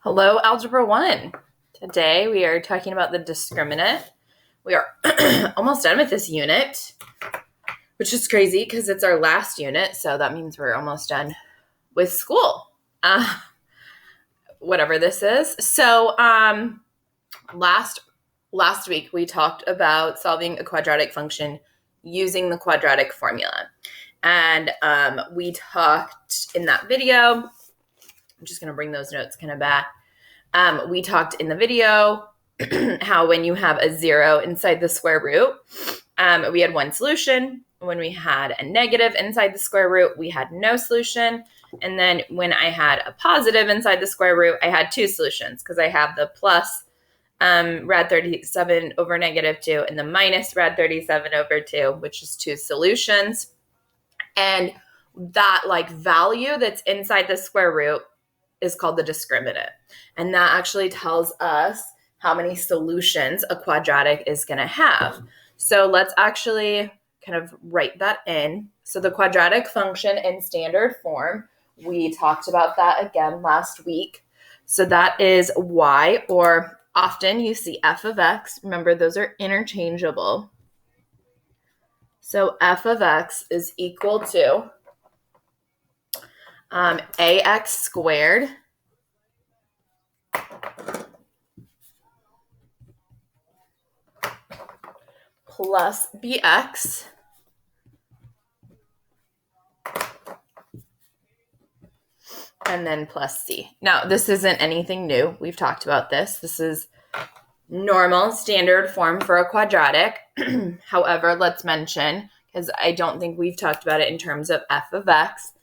Hello, Algebra 1. Today we are talking about the discriminant. We are almost done with this unit, which is crazy because it's our last unit, so that means we're almost done with school, whatever this is. So last week we talked about solving a quadratic function using the quadratic formula. And we talked in that video, I'm just going to bring those notes kind of back. We talked in the video how when you have a 0 inside the square root, we had one solution. When we had a negative inside the square root, we had no solution. And then when I had a positive inside the square root, I had two solutions because I have the plus rad 37 over negative 2 and the minus rad 37 over 2, which is two solutions. And that value that's inside the square root is called the discriminant. And that actually tells us how many solutions a quadratic is going to have. So let's actually kind of write that in. So the quadratic function in standard form, we talked about that again last week. So that is y, or often you see f of x. Remember, those are interchangeable. So f of x is equal to ax squared plus bx and then plus c. Now, this isn't anything new. We've talked about this. This is normal standard form for a quadratic. However, let's mention, because I don't think we've talked about it in terms of f of x,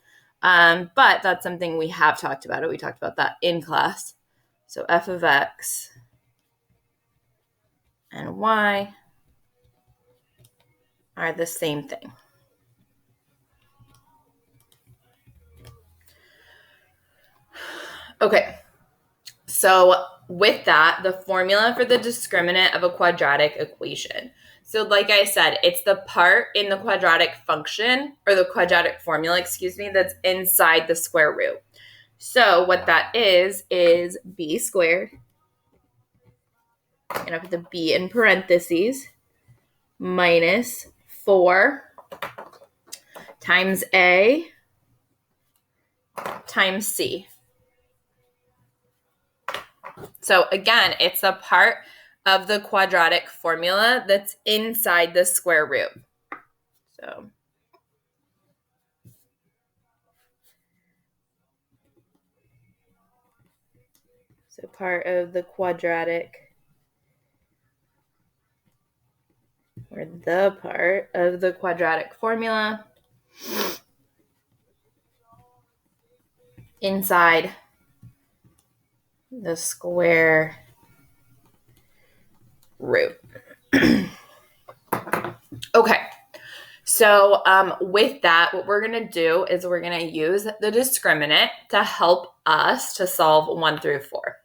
but that's something we have talked about it. We talked about that in class. So f of x and y are the same thing. Okay, so with that, the formula for the discriminant of a quadratic equation. So like I said, it's the part in the quadratic function, or the quadratic formula, that's inside the square root. So what that is b squared. I'm going to put the b in parentheses, minus 4 times a times c. So again, it's a part of the quadratic formula that's inside the square root. So part of the quadratic, or the part of the quadratic formula inside the square root. Okay, so with that, what we're going to do is we're going to use the discriminant to help us to solve 1 through 4.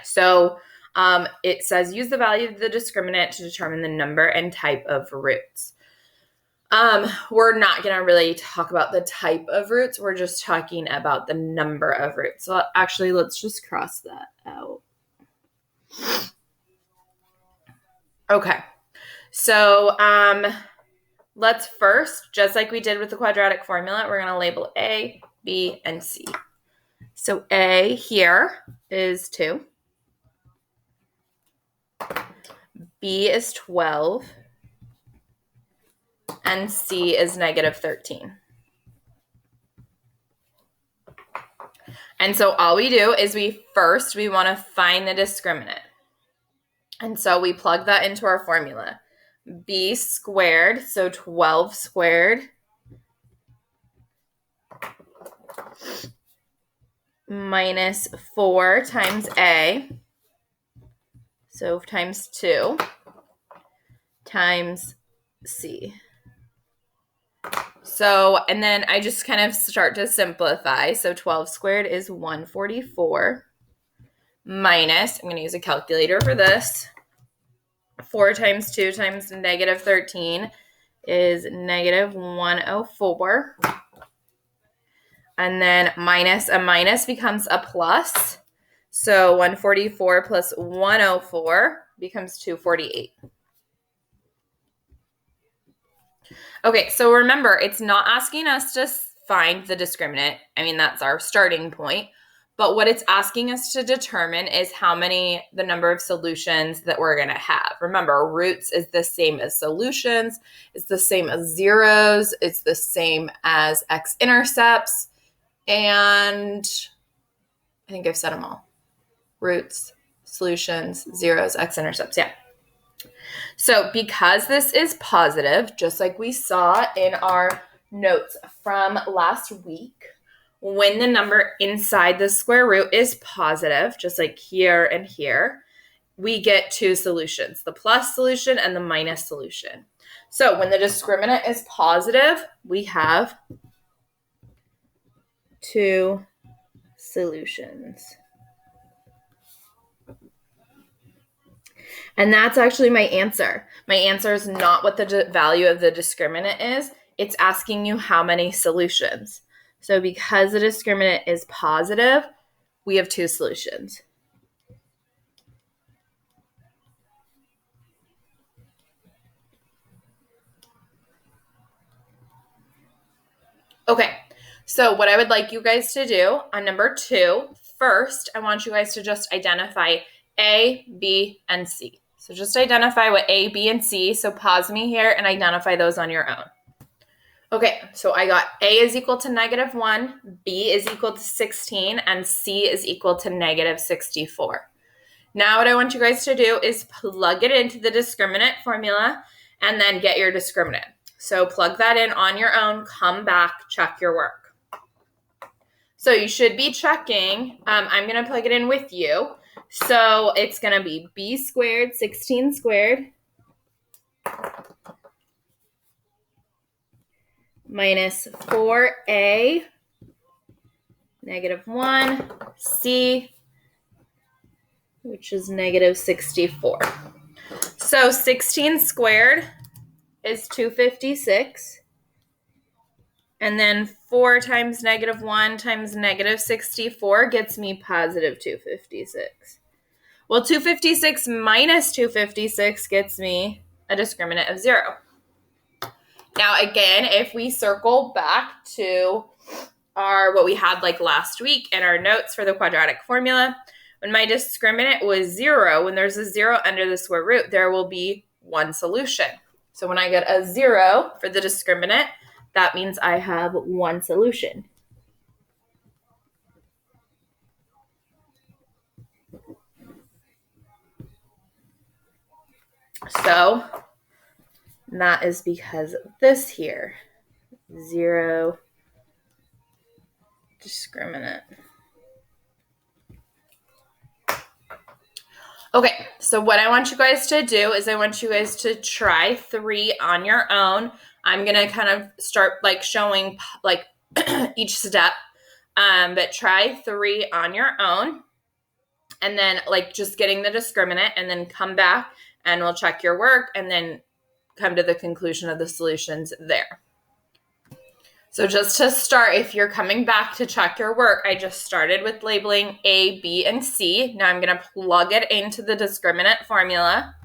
So it says use the value of the discriminant to determine the number and type of roots. We're not going to really talk about the type of roots. We're just talking about the number of roots. So actually, let's just cross that out. Okay. So let's first, just like we did with the quadratic formula, we're going to label A, B, and C. So A here is 2. B is 12. And C is negative 13. And so all we do is we want to find the discriminant. And so we plug that into our formula. B squared, so 12 squared, minus 4 times A, so times 2, times C. So, and then I just kind of start to simplify. So 12 squared is 144 minus, I'm going to use a calculator for this, 4 times 2 times negative 13 is negative 104. And then minus a minus becomes a plus. So 144 plus 104 becomes 248. Okay, so remember, it's not asking us to find the discriminant. I mean, that's our starting point. But what it's asking us to determine is the number of solutions that we're going to have. Remember, roots is the same as solutions. It's the same as zeros. It's the same as x-intercepts. And I think I've said them all. Roots, solutions, zeros, x-intercepts. Yeah. So because this is positive, just like we saw in our notes from last week, when the number inside the square root is positive, just like here and here, we get two solutions, the plus solution and the minus solution. So when the discriminant is positive, we have two solutions. And that's actually my answer. My answer is not what the value of the discriminant is. It's asking you how many solutions. So because the discriminant is positive, we have two solutions. Okay, so what I would like you guys to do on number 2, first, I want you guys to just identify A, B, and C. So just identify what A, B, and C. So pause me here and identify those on your own. Okay, so I got A is equal to -1, B is equal to 16, and C is equal to -64. Now what I want you guys to do is plug it into the discriminant formula and then get your discriminant. So plug that in on your own, come back, check your work. So you should be checking, I'm going to plug it in with you. So it's going to be B squared, 16 squared, minus 4A, -1, C, which is -64. So 16 squared is 256. And then 4 times -1 times -64 gets me positive 256. Well, 256 minus 256 gets me a discriminant of 0. Now, again, if we circle back to what we had like last week in our notes for the quadratic formula, when my discriminant was 0, when there's a 0 under the square root, there will be one solution. So when I get a 0 for the discriminant, that means I have one solution. So that is because of this here, 0 discriminant. Okay, so what I want you guys to do is I want you guys to try 3 on your own. I'm going to kind of start like showing like each step, but try 3 on your own and then like just getting the discriminant and then come back and we'll check your work and then come to the conclusion of the solutions there. So just to start, if you're coming back to check your work, I just started with labeling A, B, and C. Now I'm going to plug it into the discriminant formula.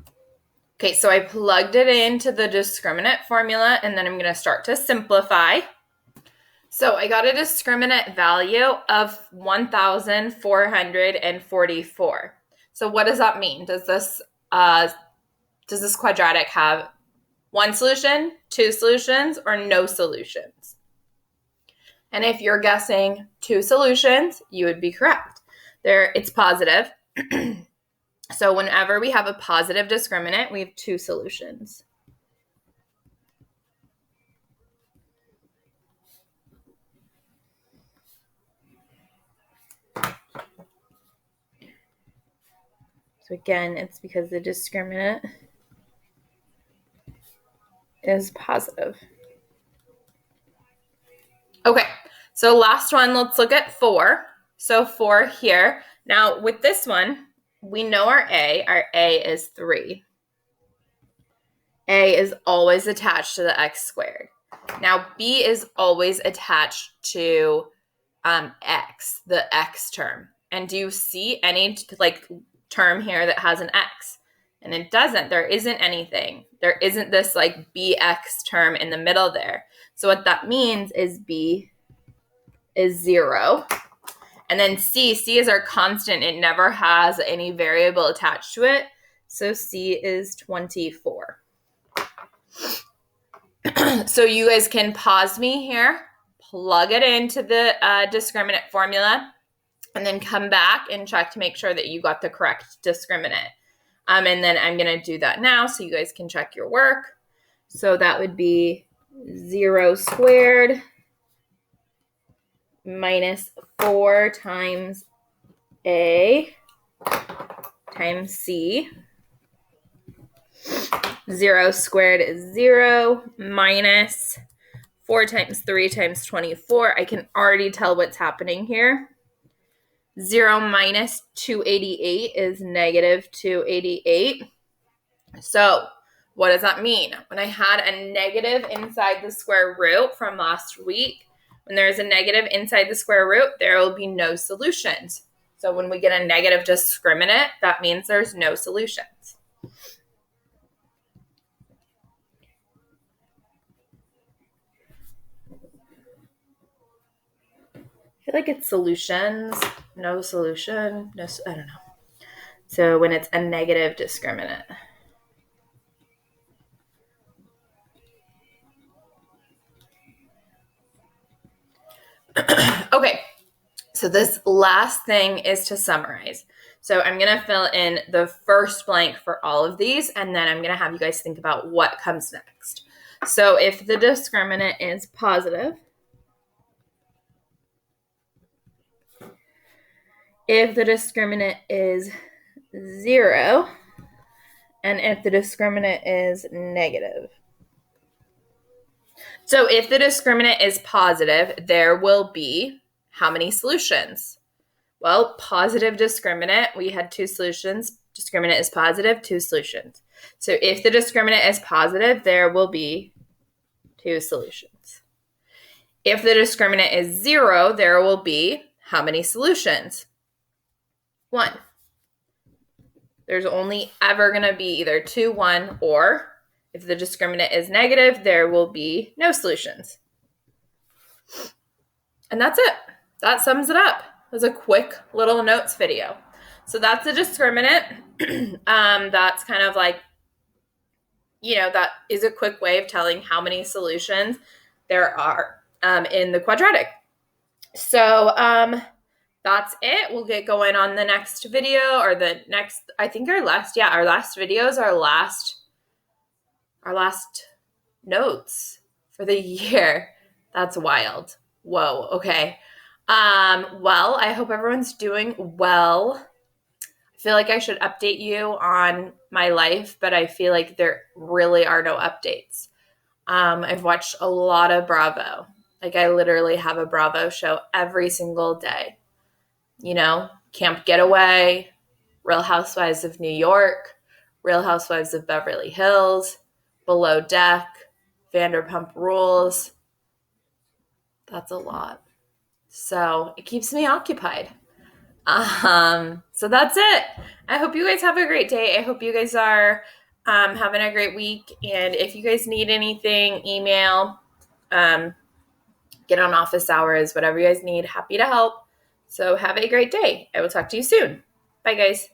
Okay, so I plugged it into the discriminant formula, and then I'm going to start to simplify. So I got a discriminant value of 1,444. So what does that mean? Does this quadratic have one solution, two solutions, or no solutions? And if you're guessing 2 solutions, you would be correct. It's positive. So whenever we have a positive discriminant, we have 2 solutions. So again, it's because the discriminant is positive. Okay, so last one, let's look at 4. So 4 here. Now with this one, we know our A is 3. A is always attached to the x squared. Now B is always attached to x, the x term. And do you see any like term here that has an x? And it doesn't. There isn't anything. There isn't this like bx term in the middle there. So what that means is b is 0. And then c is our constant. It never has any variable attached to it. So c is 24. So you guys can pause me here, plug it into the discriminant formula, and then come back and check to make sure that you got the correct discriminant. And then I'm going to do that now so you guys can check your work. So that would be 0 squared minus 4 times A times C. 0 squared is 0 minus 4 times 3 times 24. I can already tell what's happening here. 0 minus 288 is negative 288. So what does that mean? When I had a negative inside the square root from last week, when there's a negative inside the square root, there will be no solutions. So when we get a negative discriminant, that means there's no solutions. I feel like it's solutions, no solution, no, I don't know. So when it's a negative discriminant. Okay, so this last thing is to summarize. So I'm going to fill in the first blank for all of these, and then I'm going to have you guys think about what comes next. So if the discriminant is positive, if the discriminant is 0, and if the discriminant is negative. So if the discriminant is positive, there will be how many solutions? Well, positive discriminant, we had 2 solutions. Discriminant is positive, 2 solutions. So if the discriminant is positive, there will be 2 solutions. If the discriminant is 0, there will be how many solutions? 1. There's only ever going to be either 2, 1, or if the discriminant is negative, there will be no solutions. And that's it. That sums it up. It was a quick little notes video. So that's the discriminant. That's kind of like, that is a quick way of telling how many solutions there are in the quadratic. So that's it. We'll get going on the next video or the next, I think our last video is our last notes for the year. That's wild. Whoa. Okay. Well, I hope everyone's doing well. I feel like I should update you on my life, but I feel like there really are no updates. I've watched a lot of Bravo. Like I literally have a Bravo show every single day. Camp Getaway, Real Housewives of New York, Real Housewives of Beverly Hills, Below Deck, Vanderpump Rules. That's a lot. So it keeps me occupied. So that's it. I hope you guys have a great day. I hope you guys are having a great week. And if you guys need anything, email, get on office hours, whatever you guys need. Happy to help. So have a great day. I will talk to you soon. Bye, guys.